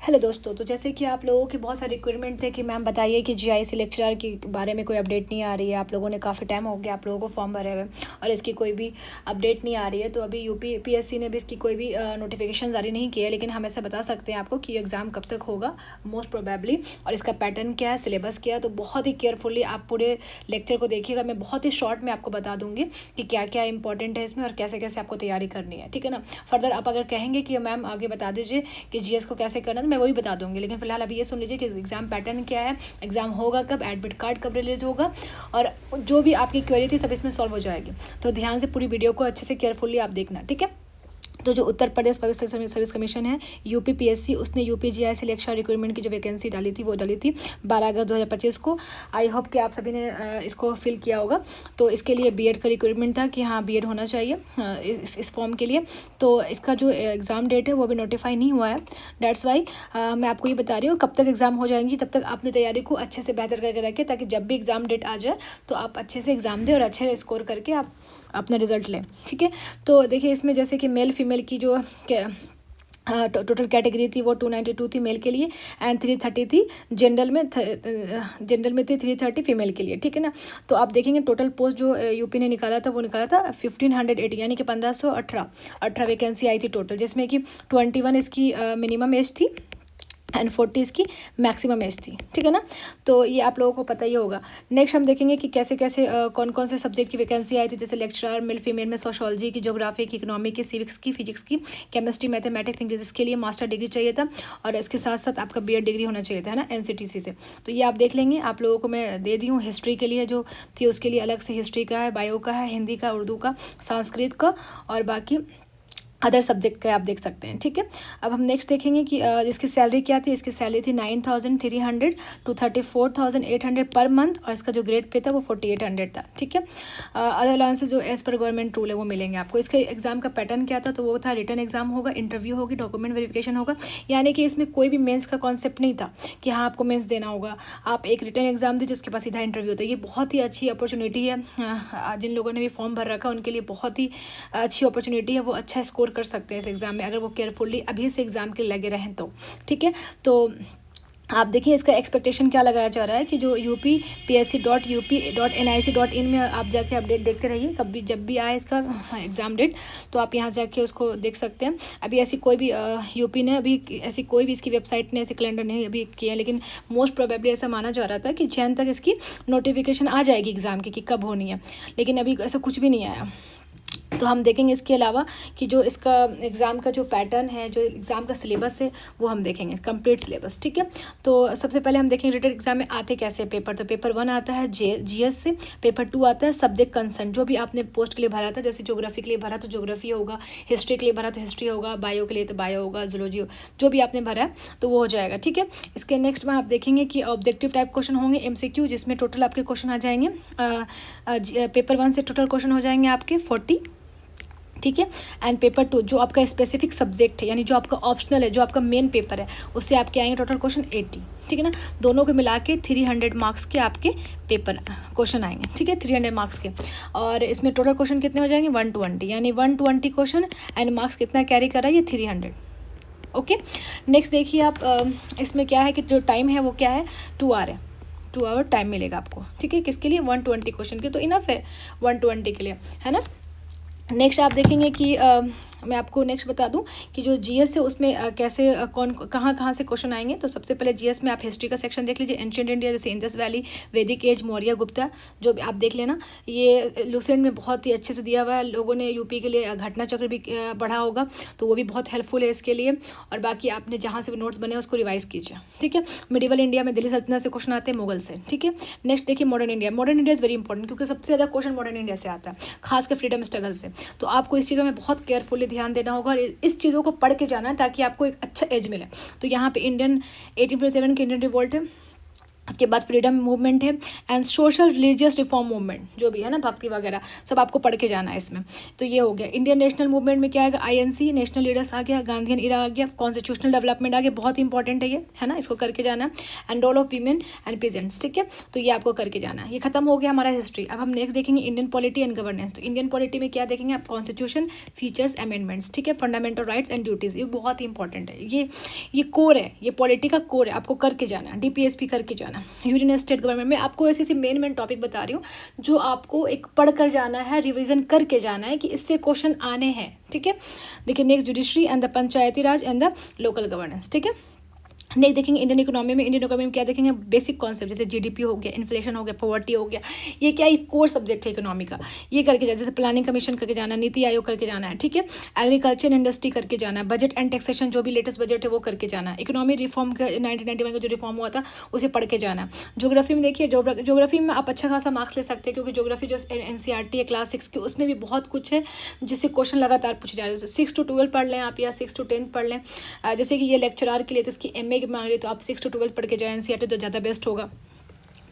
Hello दोस्तों, तो जैसे कि आप लोगों के बहुत सारे रिक्वायरमेंट थे कि मैम बताइए कि जीआईसी लेक्चरर के बारे में कोई अपडेट नहीं आ रही है। आप लोगों ने काफ़ी टाइम हो गया आप लोगों को फॉर्म भरे हुए और इसकी कोई भी अपडेट नहीं आ रही है। तो अभी यूपी पीएससी ने भी इसकी कोई भी नोटिफिकेशन जारी नहीं किया है, लेकिन हम ऐसा बता सकते हैं आपको कि एग्ज़ाम कब तक होगा मोस्ट प्रोबेबली, और इसका पैटर्न क्या है, सिलेबस क्या है। तो बहुत ही केयरफुली आप पूरे लेक्चर को देखिएगा। मैं बहुत ही शॉर्ट में आपको बता दूंगी कि क्या क्या इंपॉर्टेंट है इसमें और कैसे कैसे आपको तैयारी करनी है, ठीक है ना। फर्दर आप अगर कहेंगे कि मैम आगे बता दीजिए कि जीएस को कैसे करना, तो मैं वही बता दूंगी। लेकिन फिलहाल अभी ये सुन लीजिए कि एग्जाम पैटर्न क्या है, एग्जाम होगा कब, एडमिट कार्ड कब रिलीज होगा, और जो भी आपकी क्वेरी थी सब इसमें सॉल्व हो जाएगी। तो ध्यान से पूरी वीडियो को अच्छे से केयरफुली आप देखना, ठीक है। तो जो Uttar Pradesh public service commission है यूपी पीएससी, उसने यूपी जीआईसी लेक्चरर रिक्रूटमेंट की जो वैकेंसी डाली थी वो डाली थी 12 अगस्त 2025 को। आई होप कि आप सभी ने इसको फिल किया होगा। तो इसके लिए बीएड का रिक्रूटमेंट था कि हाँ बीएड होना चाहिए इस फॉर्म के लिए। तो इसका जो एग्ज़ाम डेट है वो भी नोटिफाई नहीं हुआ है। डेट्स वाई मैं आपको ये बता रही हूँ, कब तक एग्ज़ाम हो जाएंगी तब तक आपने तैयारी को अच्छे से बेहतर करके रखें, ताकि जब भी एग्ज़ाम डेट आ जाए तो आप अच्छे से एग्ज़ाम दें और अच्छे स्कोर करके आप अपना रिजल्ट लें, ठीक है। तो देखिए इसमें जैसे कि मेल फीमेल की जो टोटल कैटेगरी थी वो 292 थी मेल के लिए एंड 330 थी जनरल में थी 330 फीमेल के लिए, ठीक है ना। तो आप देखेंगे टोटल पोस्ट जो यूपी ने निकाला था वो निकाला था 1580, यानी कि 1518 वैकेंसी आई थी टोटल, जिसमें कि 21 इसकी मिनिमम एज थी एंड 40 इसकी मैक्सिमम एज थी, ठीक है ना। तो ये आप लोगों को पता ही होगा। नेक्स्ट हम देखेंगे कि कैसे कैसे कौन कौन से सब्जेक्ट की वैकेंसी आई थी, जैसे लेक्चरर मेल फीमेल में सोशोलॉजी की, ज्योग्राफी की, इकोनॉमी की, सिविक्स की, फिजिक्स की, केमिस्ट्री, मैथमेटिक्स, इंग्लिश, इसके लिए मास्टर डिग्री चाहिए था और इसके साथ साथ आपका बीएड डिग्री होना चाहिए था, है ना, एनसीटीसी से। तो ये आप देख लेंगे। आप लोगों को मैं दे दी हूँ हिस्ट्री के लिए जो थी उसके लिए अलग से हिस्ट्री का है, बायो का है, हिंदी का, उर्दू का, संस्कृत का और बाकी अदर सब्जेक्ट का आप देख सकते हैं, ठीक है। अब हम नेक्स्ट देखेंगे कि इसकी सैलरी क्या थी। इसकी सैलरी थी 9300 टू 34,800 पर मंथ, और इसका जो ग्रेड पे था वो 4800 था, ठीक है। अदर अलाउंसेस जो एज पर गवर्नमेंट रूल है वो मिलेंगे आपको। इसके एग्जाम का पैटर्न क्या था, तो वो था रिटर्न एग्जाम होगा, इंटरव्यू होगी, डॉक्यूमेंट वेरिफिकेशन होगा। यानी कि इसमें कोई भी मेंस का कॉन्सेप्ट नहीं था कि हाँ आपको मेंस देना होगा। आप एक रिटर्न एग्जाम दीजिए, उसके पास सीधा इंटरव्यू होता है। ये बहुत ही अच्छी अपॉर्चुनिटी है। जिन लोगों ने भी फॉर्म भर रखा है उनके लिए बहुत ही अच्छी अपॉर्चुनिटी है। वो अच्छा स्कोर कर सकते हैं इस एग्ज़ाम में अगर वो केयरफुली अभी से एग्ज़ाम के लगे रहें तो, ठीक है। तो आप देखिए इसका एक्सपेक्टेशन क्या लगाया जा रहा है कि जो UPPSC.UP.NIC.in में आप जाके अपडेट देखते रहिए, कभी जब भी आए इसका एग्ज़ाम डेट तो आप यहाँ जाके उसको देख सकते हैं। अभी ऐसी कोई भी यूपी ने अभी ऐसी कोई भी इसकी वेबसाइट ने ऐसे कैलेंडर नहीं अभी किया, लेकिन मोस्ट प्रोबेबली ऐसा माना जा रहा था कि जैन तक इसकी नोटिफिकेशन आ जाएगी एग्ज़ाम की कि कब होनी है, लेकिन अभी ऐसा कुछ भी नहीं आया। तो हम देखेंगे इसके अलावा कि जो इसका एग्ज़ाम का जो पैटर्न है, जो एग्ज़ाम का सिलेबस है वो हम देखेंगे, कंप्लीट सिलेबस, ठीक है। तो सबसे पहले हम देखेंगे रिटन एग्जाम में आते कैसे पेपर। तो पेपर 1 आता है जीएस से, पेपर 2 आता है सब्जेक्ट कंसर्न, जो भी आपने पोस्ट के लिए भरा था, जैसे ज्योग्राफी के लिए भरा तो ज्योग्राफी होगा, हिस्ट्री के लिए भरा तो हिस्ट्री होगा, बायो के लिए तो बायो होगा, जूलॉजी जो भी आपने भरा है तो वो हो जाएगा, ठीक है। इसके नेक्स्ट में आप देखेंगे कि ऑब्जेक्टिव टाइप क्वेश्चन होंगे MCQ, जिसमें टोटल आपके क्वेश्चन आ जाएंगे पेपर 1 से टोटल क्वेश्चन हो जाएंगे आपके 40, ठीक है। एंड पेपर 2 जो आपका स्पेसिफिक सब्जेक्ट है, यानी जो आपका ऑप्शनल है, जो आपका मेन पेपर है, उससे आपके आएंगे टोटल क्वेश्चन 80, ठीक है ना। दोनों को मिला के 300 मार्क्स के आपके पेपर क्वेश्चन आएंगे, ठीक है, 300 मार्क्स के। और इसमें टोटल क्वेश्चन कितने हो जाएंगे 120, यानी 120 क्वेश्चन एंड मार्क्स कितना कैरी कर रहा है ये 300, ओके। नेक्स्ट देखिए आप इसमें क्या है कि जो टाइम है वो क्या है 2 आवर है, 2 आवर टाइम मिलेगा आपको, ठीक है, किसके लिए 120 क्वेश्चन के, तो इनफ है 120 के लिए, है ना। नेक्स्ट आप देखेंगे कि मैं आपको नेक्स्ट बता दूं कि जो जीएस है उसमें कैसे कौन कहाँ से क्वेश्चन आएंगे। तो सबसे पहले जीएस में आप हिस्ट्री का सेक्शन देख लीजिए। एंशिएंट इंडिया जैसे इंडस वैली, वैदिक एज, मौर्य, गुप्ता, जो भी आप देख लेना। ये लुसेंट में बहुत ही अच्छे से दिया हुआ है। लोगों ने यूपी के लिए घटना चक्र भी पढ़ा होगा तो वो भी बहुत हेल्पफुल है इसके लिए। और बाकी आपने जहाँ से भी नोट्स बने उसको रिवाइज कीजिए, ठीक है। मिडिवल इंडिया में दिल्ली सल्तनत से क्वेश्चन आते हैं, मुगल से, ठीक है। नेक्स्ट देखिए modern India. Modern India is very important क्योंकि सबसे ज़्यादा क्वेश्चन मॉडर्न इंडिया से आता है, खासकर फ्रीडम स्ट्रगल से। तो आपको इस चीज़ों में बहुत केयरफुली ध्यान देना होगा और इस चीज़ों को पढ़ के जाना है ताकि आपको एक अच्छा एज मिले। तो यहाँ पे इंडियन 1847 के इंडियन रिवोल्ट है, उसके बाद फ्रीडम मूवमेंट है and social religious reform movement जो भी है ना, भक्ति वगैरह सब आपको पढ़ के जाना है इसमें। तो ये हो गया। इंडियन नेशनल मूवमेंट में क्या आएगा, आईएनसी, नेशनल लीडर्स आ गया, गांधीयन इरा आ गया, कॉन्स्टिट्यूशनल डेवलपमेंट आ गया, बहुत इंपॉर्टेंट है ये, है ना, इसको करके जाना है। And role of women and peasants, ठीक है, तो ये आपको करके जाना है। ये खत्म हो गया हमारा हिस्ट्री। अब हम नेक्स्ट देखेंगे इंडियन पॉलिटी एंड गवर्नेंस। तो इंडियन पॉलिटी में क्या देखेंगे आप, कॉन्स्टिट्यूशन, फीचर्स, अमेंडमेंट्स, ठीक है, फंडामेंटल राइट्स एंड ड्यूटीज़, ये बहुत इंपॉर्टेंट है। ये कोर है, ये पॉलिटी का कोर है, आपको करके जाना है। डीपीएसपी करके जाना है। यूनियन स्टेट गवर्नमेंट में आपको ऐसे मेन टॉपिक बता रही हूँ जो आपको एक पढ़ कर जाना है, रिवीजन करके जाना है कि इससे क्वेश्चन आने हैं, ठीक है। देखिए next judiciary and the Panchayati Raj and the local governance, ठीक है। नेक्स्ट देखेंगे इंडियन इकोनॉमी में। इंडियन इकोनॉमी में क्या देखेंगे, बेसिक कॉन्सेप्ट जैसे जीडीपी हो गया, इन्फ्लेशन हो गया, पॉवर्टी हो गया, ये क्या एक कोर सब्जेक्ट है इकोनॉमी का, ये करके जाना। जैसे प्लानिंग कमीशन करके जाना, नीति आयोग करके जाना है, ठीक है। एग्रीकल्चर इंडस्ट्री करके जाना है, बजट एंड टैक्सेशन जो भी लेटेस्ट बजट है वो करके जाना है। इकोनॉमी रिफॉर्म का 1991 का जो रिफॉर्म हुआ था उसे पढ़ के जाना है। ज्योग्राफी में देखिए, ज्योग्राफी में आप अच्छा खासा मार्क्स ले सकते हैं क्योंकि ज्योग्राफी जो एनसीईआरटी है क्लास 6 की उसमें भी बहुत कुछ है जिससे क्वेश्चन लगातार पूछे जा रहे हैं। 6 to 12 पढ़ लें आप या 6 to 10 पढ़ लें। जैसे कि ये लेक्चरार के लिए तो उसकी एमए की मांग रही है तो आप 6 to 12 पढ़ के जाए एनसीईआरटी तो ज़्यादा बेस्ट होगा,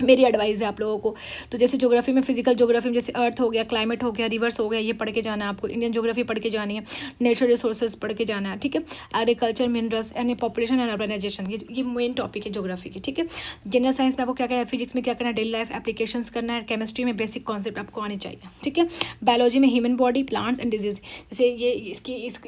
मेरी एडवाइस है आप लोगों को। तो जैसे ज्योग्राफी में, फिजिकल ज्योग्राफी में जैसे अर्थ हो गया, क्लाइमेट हो गया, रिवर्स हो गया, ये पढ़ के जाना है आपको। इंडियन ज्योग्राफी पढ़ के जानी है। नेचुरल रिसोर्सेज पढ़ के जाना है, ठीक है। Agriculture, minerals and population and urbanisation, ये मेन टॉपिक है ज्योग्राफी की, ठीक है। जनरल साइंस में आपको क्या करना है, फिजिक्स में क्या करना है, डेली लाइफ एप्लीकेशंस करना है। केमिस्ट्री में बेसिक कॉन्सेप्ट आपको आनी चाहिए, ठीक है। बायोलॉजी में human body, plants and disease, जैसे ये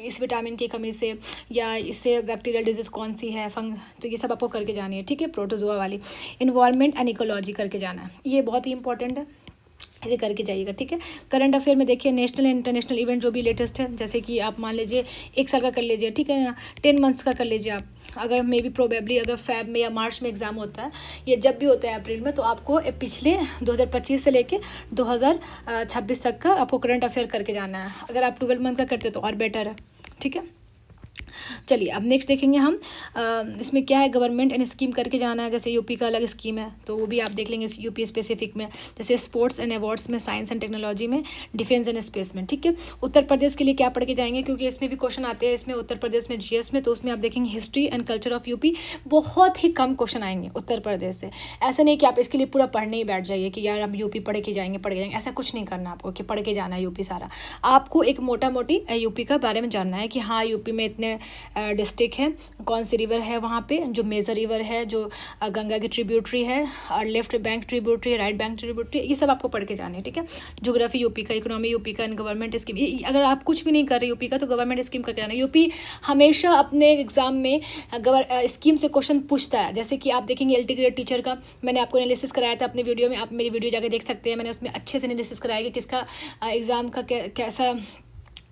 इस विटामिन की कमी से या इससे बैक्टीरियल डिजीज कौन सी है, तो ये सब आपको करके जानी है, ठीक है। प्रोटोजोआ वाली। इन्वायरमेंट एंड इकोलॉजी करके जाना है, ये बहुत ही इंपॉर्टेंट है, इसे करके जाइएगा, ठीक है। करंट अफेयर में देखिए नेशनल एंड इंटरनेशनल इवेंट जो भी लेटेस्ट है, जैसे कि आप मान लीजिए 1 साल का कर लीजिए, ठीक है ना, 10 मंथ्स का कर लीजिए आप। अगर मे बी प्रोबेबली अगर फेब में या मार्च में एग्जाम होता है, ये जब भी होता है अप्रैल में, तो आपको पिछले 2025 से लेके 2026 तक का आपको करंट अफेयर करके जाना है। अगर आप 12 मंथ का करते हो तो और बेटर है, ठीक है। चलिए अब नेक्स्ट देखेंगे हम, इसमें क्या है, गवर्नमेंट एंड स्कीम करके जाना है। जैसे यूपी का अलग स्कीम है तो वो भी आप देख लेंगे यूपी स्पेसिफिक में। जैसे स्पोर्ट्स एंड अवार्ड्स में, साइंस एंड टेक्नोलॉजी में, डिफेंस एंड स्पेस में, ठीक है। उत्तर प्रदेश के लिए क्या पढ़ के जाएंगे क्योंकि इसमें भी क्वेश्चन आते हैं, इसमें उत्तर प्रदेश में जीएस में, तो उसमें आप देखेंगे history and culture of UP. बहुत ही कम क्वेश्चन आएंगे उत्तर प्रदेश से। ऐसा नहीं कि आप इसके लिए पूरा पढ़ने ही बैठ जाइए कि यार हम यूपी पढ़ के जाएंगे, ऐसा कुछ नहीं करना आपको कि पढ़ के जाना है यूपी सारा। आपको एक मोटा मोटी यूपी का बारे में जानना है कि हाँ यूपी में इतने डिस्ट्रिक्ट है, कौन सी रिवर है वहाँ पे, जो मेजर रिवर है, जो गंगा की ट्रिब्यूटरी है, और लेफ्ट बैंक ट्रिब्यूटरी है, राइट बैंक ट्रिब्यूटरी, ये सब आपको पढ़ के जानी है, ठीक है। ज्योग्राफी यूपी का, इकोनॉमी यूपी का, एंड गवर्नमेंट स्कीम। अगर आप कुछ भी नहीं कर रहे यूपी का तो गवर्नमेंट स्कीम करके जाना है। यूपी हमेशा अपने एग्जाम में स्कीम से क्वेश्चन पूछता है। जैसे कि आप देखेंगे एलटी ग्रेड टीचर का मैंने आपको एनालिसिस कराया था अपने वीडियो में, आप मेरी वीडियो जाकर देख सकते हैं। मैंने उसमें अच्छे से एनालिसिस कराया कि किसका एग्ज़ाम का कैसा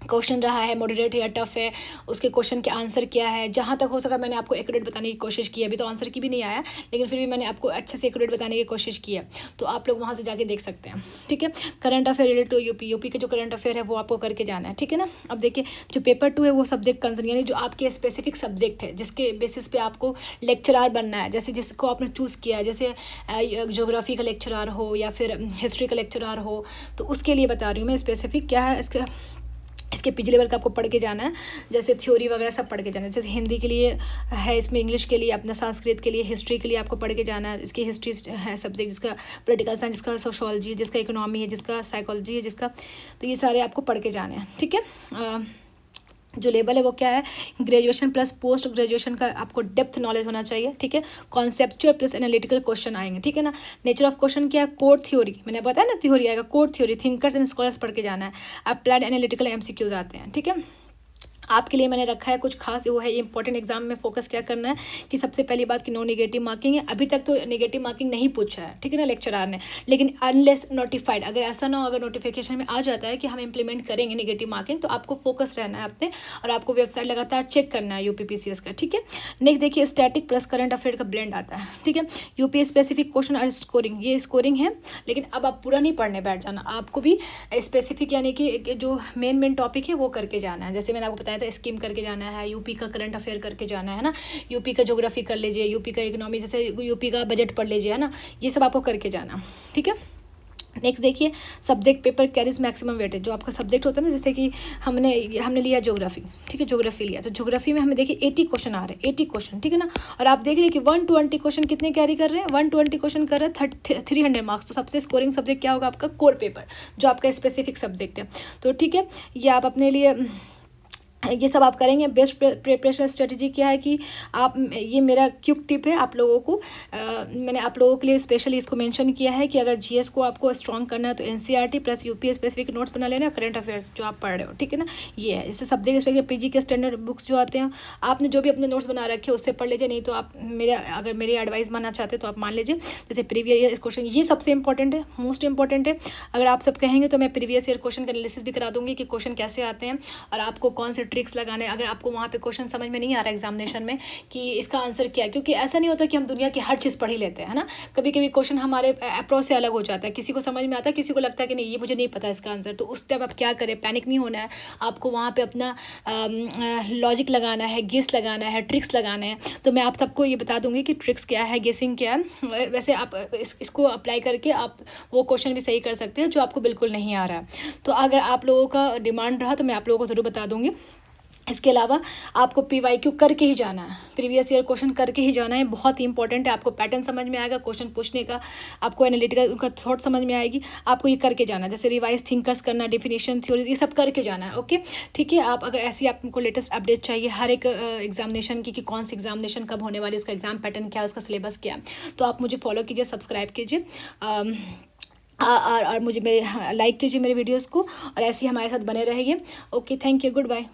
क्वेश्चन रहा है, मॉडरेट है या टफ है, उसके क्वेश्चन के आंसर क्या है। जहाँ तक हो सका मैंने आपको एक्यूरेट बताने की कोशिश की है। अभी तो आंसर की भी नहीं आया, लेकिन फिर भी मैंने आपको अच्छे से एक्यूरेट बताने की कोशिश की है, तो आप लोग वहाँ से जाके देख सकते हैं, ठीक है। Current affair related to UP के जो करंट अफेयर है वो आपको करके जाना है, ठीक है ना। अब देखिए जो पेपर 2 है वो सब्जेक्ट कंसर्न, यानी जो आपके स्पेसिफिक सब्जेक्ट है जिसके बेसिस पे आपको लेक्चरार बनना है, जैसे जिसको आपने चूज़ किया है, जैसे ज्योग्राफी का लेक्चरार हो या फिर हिस्ट्री का लेक्चरार हो, तो उसके लिए बता रही हूँ मैं स्पेसिफिक क्या है इसके पिछले लेवल का आपको पढ़ के जाना है। जैसे थ्योरी वगैरह सब पढ़ के जाना है। जैसे हिंदी के लिए है, इसमें इंग्लिश के लिए, अपना संस्कृत के लिए, हिस्ट्री के लिए आपको पढ़ के जाना है। इसकी हिस्ट्री है सब्जेक्ट, जिसका पॉलिटिकल साइंस, जिसका सोशोलॉजी, जिसका इकोनॉमी है, जिसका साइकोलॉजी है, जिसका, तो ये सारे आपको पढ़ के जाने हैं, ठीक है। जो लेवल है वो क्या है, ग्रेजुएशन प्लस पोस्ट ग्रेजुएशन का आपको डेप्थ नॉलेज होना चाहिए, ठीक है। कॉन्सेप्चुअल प्लस एनालिटिकल क्वेश्चन आएंगे, ठीक है ना। नेचर ऑफ क्वेश्चन क्या है, कोर थ्योरी, मैंने बताया ना थ्योरी आएगा, core theory, thinkers and scholars पढ़ के जाना है। अप्लाइड एनालिटिकल एमसीक्यूज आते हैं, ठीक है। आपके लिए मैंने रखा है कुछ खास, वो है इंपॉर्टेंट एग्जाम में फोकस क्या करना है कि सबसे पहली बात कि नो नेगेटिव मार्किंग है। अभी तक तो नेगेटिव मार्किंग नहीं पूछा है, ठीक है ना, लेक्चरार ने, लेकिन अनलेस नोटिफाइड, अगर ऐसा ना हो, अगर नोटिफिकेशन में आ जाता है कि हम इंप्लीमेंट करेंगे नेगेटिव मार्किंग, तो आपको फोकस रहना है अपने, और आपको वेबसाइट लगातार चेक करना है यूपीपीसीएस का, ठीक है। नेक्स्ट देखिए स्टैटिक प्लस करंट अफेयर का ब्लेंड आता है, ठीक है। यूपी स्पेसिफिक क्वेश्चन और स्कोरिंग, ये स्कोरिंग है, लेकिन अब आप पूरा नहीं पढ़ने बैठ जाना, आपको भी स्पेसिफिक यानी कि जो मेन टॉपिक है वो करके जाना है। जैसे मैंने आपको बताया था स्कीम करके जाना है, यूपी का करंट अफेयर करके जाना है ना, यूपी का ज्योग्राफी कर लीजिए, यूपी का इकोनॉमी, जैसे यूपी का बजट पढ़ लीजिए, है ना, ये सब आपको करके जाना, ठीक है। नेक्स्ट देखिए, subject paper carries maximum weightage. जो आपका सब्जेक्ट होता है ना, जैसे कि हमने लिया ज्योग्राफी, ठीक है, ज्योग्राफी लिया तो ज्योग्राफी में हमें देखिए 80 क्वेश्चन आ रहे हैं, 80 क्वेश्चन, ठीक है ना। और आप देख रहे हैं कि 120 क्वेश्चन कितने कैरी कर रहे हैं, 120 क्वेश्चन कर रहे हैं 300 मार्क्स। तो सबसे स्कोरिंग सब्जेक्ट क्या होगा आपका, कोर पेपर, जो आपका स्पेसिफिक सब्जेक्ट है। तो ठीक है, ये आप अपने लिए ये सब आप करेंगे। बेस्ट प्रिपरेशन स्ट्रेटजी क्या है कि आप, ये मेरा क्विक टिप है आप लोगों को, मैंने आप लोगों के लिए स्पेशली इसको मेंशन किया है कि अगर जीएस को आपको स्ट्रॉन्ग करना है तो NCERT plus UPS specific notes बना लेना, करंट अफेयर्स जो आप पढ़ रहे हो, ठीक है ना। ये है, जैसे सब्जेक्ट स्पेसिफिक पीजी के स्टैंडर्ड बुक्स जो आते हैं, आपने जो भी अपने नोट्स बना रखे हैं उससे पढ़ लीजिए, नहीं तो आप अगर मेरी एडवाइस मानना चाहते हैं तो आप मान लीजिए जैसे प्रीवियस ईयर क्वेश्चन, ये सबसे इंपॉर्टेंट है, मोस्ट इंपॉर्टेंट है। अगर आप सब कहेंगे तो मैं प्रीवियस ईयर क्वेश्चन का एनालिसिस भी करा दूंगी कि क्वेश्चन कैसे आते हैं और आपको कौन से ट्रिक्स लगाने। अगर आपको वहाँ पे क्वेश्चन समझ में नहीं आ रहा एग्जामिनेशन में कि इसका आंसर क्या है, क्योंकि ऐसा नहीं होता कि हम दुनिया की हर चीज़ पढ़ ही लेते हैं ना, कभी कभी क्वेश्चन हमारे अप्रोच से अलग हो जाता है, किसी को समझ में आता है, किसी को लगता है कि नहीं ये मुझे नहीं पता इसका आंसर। तो उस टाइम आप क्या करें, पैनिक नहीं होना है, आपको वहाँ पे अपना लॉजिक लगाना है, गेस लगाना है, ट्रिक्स लगाना है। तो मैं आप सबको ये बता दूंगी कि ट्रिक्स क्या है, गेसिंग क्या है। वैसे आप इसको अप्लाई करके आप वो क्वेश्चन भी सही कर सकते हैं जो आपको बिल्कुल नहीं आ रहा है। तो अगर आप लोगों का डिमांड रहा तो मैं आप लोगों को ज़रूर बता दूंगी। इसके अलावा आपको पीवाईक्यू करके ही जाना है, प्रीवियस ईयर क्वेश्चन करके ही जाना है, बहुत ही इंपॉर्टेंट है। आपको पैटर्न समझ में आएगा, क्वेश्चन पूछने का आपको एनालिटिकल उनका थॉट समझ में आएगी, आपको ये करके जाना है। जैसे रिवाइज थिंकर्स करना, डेफिनेशन थ्योरीज, ये सब करके जाना है। ओके, ठीक है। आप अगर ऐसी आपको लेटेस्ट अपडेट चाहिए हर एक एग्जामिनेशन की कि कौन सी एग्जामिनेशन कब होने वाली है, उसका एग्जाम पैटर्न क्या है, उसका सिलेबस क्या है, तो आप मुझे फॉलो कीजिए, सब्सक्राइब कीजिए और मुझे मेरे लाइक कीजिए मेरे वीडियोज़ को, और ऐसे ही हमारे साथ बने रहिए। Okay, thank you, good bye.